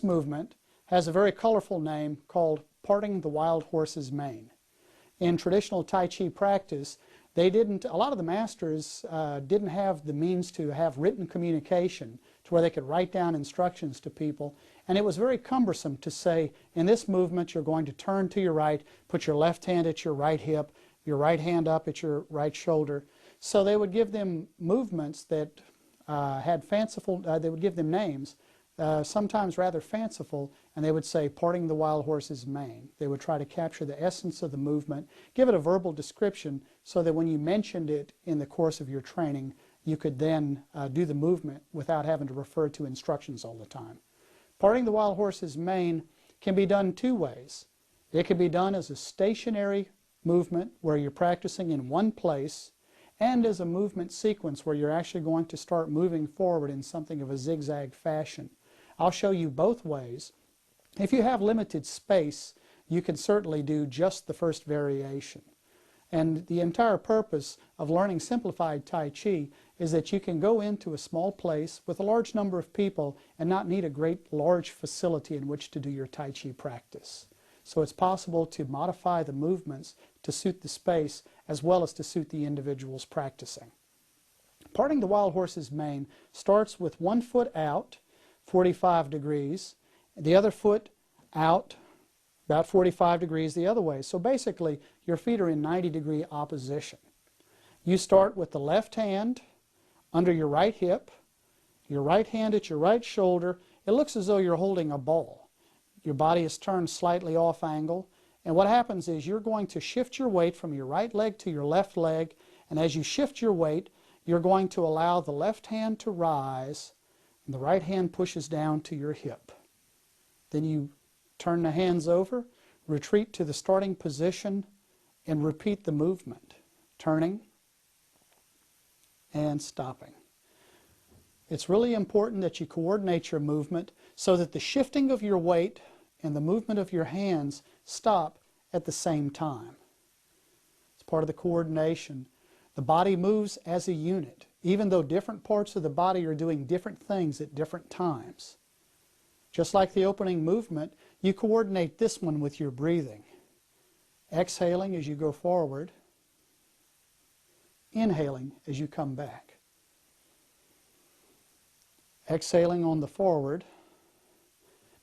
movement has a very colorful name called parting the wild horse's mane. In traditional Tai Chi practice, a lot of the masters didn't have the means to have written communication to where they could write down instructions to people, and it was very cumbersome to say, in this movement you're going to turn to your right, put your left hand at your right hip, your right hand up at your right shoulder. So they would give them movements that had fanciful, they would give them names, sometimes rather fanciful, and they would say parting the wild horse's mane. They would try to capture the essence of the movement, give it a verbal description so that when you mentioned it in the course of your training, you could then do the movement without having to refer to instructions all the time. Parting the wild horse's mane can be done two ways. It can be done as a stationary movement where you're practicing in one place, and as a movement sequence where you're actually going to start moving forward in something of a zigzag fashion. I'll show you both ways. If you have limited space, you can certainly do just the first variation. And the entire purpose of learning simplified Tai Chi is that you can go into a small place with a large number of people and not need a great large facility in which to do your Tai Chi practice. So it's possible to modify the movements to suit the space as well as to suit the individuals practicing. Parting the wild horse's mane starts with one foot out, 45 degrees, the other foot out, about 45 degrees the other way. So basically, your feet are in 90-degree opposition. You start with the left hand under your right hip, your right hand at your right shoulder. It looks as though you're holding a ball. Your body is turned slightly off angle, and what happens is you're going to shift your weight from your right leg to your left leg, and as you shift your weight, you're going to allow the left hand to rise, and the right hand pushes down to your hip. Then you turn the hands over, retreat to the starting position, and repeat the movement, turning and stopping. It's really important that you coordinate your movement so that the shifting of your weight and the movement of your hands stop at the same time. It's part of the coordination. The body moves as a unit, even though different parts of the body are doing different things at different times. Just like the opening movement, you coordinate this one with your breathing. Exhaling as you go forward, inhaling as you come back. Exhaling on the forward.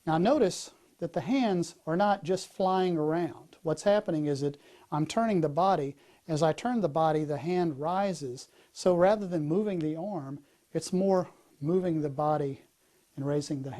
Now notice that the hands are not just flying around. What's happening is that I'm turning the body. As I turn the body, the hand rises. So rather than moving the arm, it's more moving the body and raising the hand.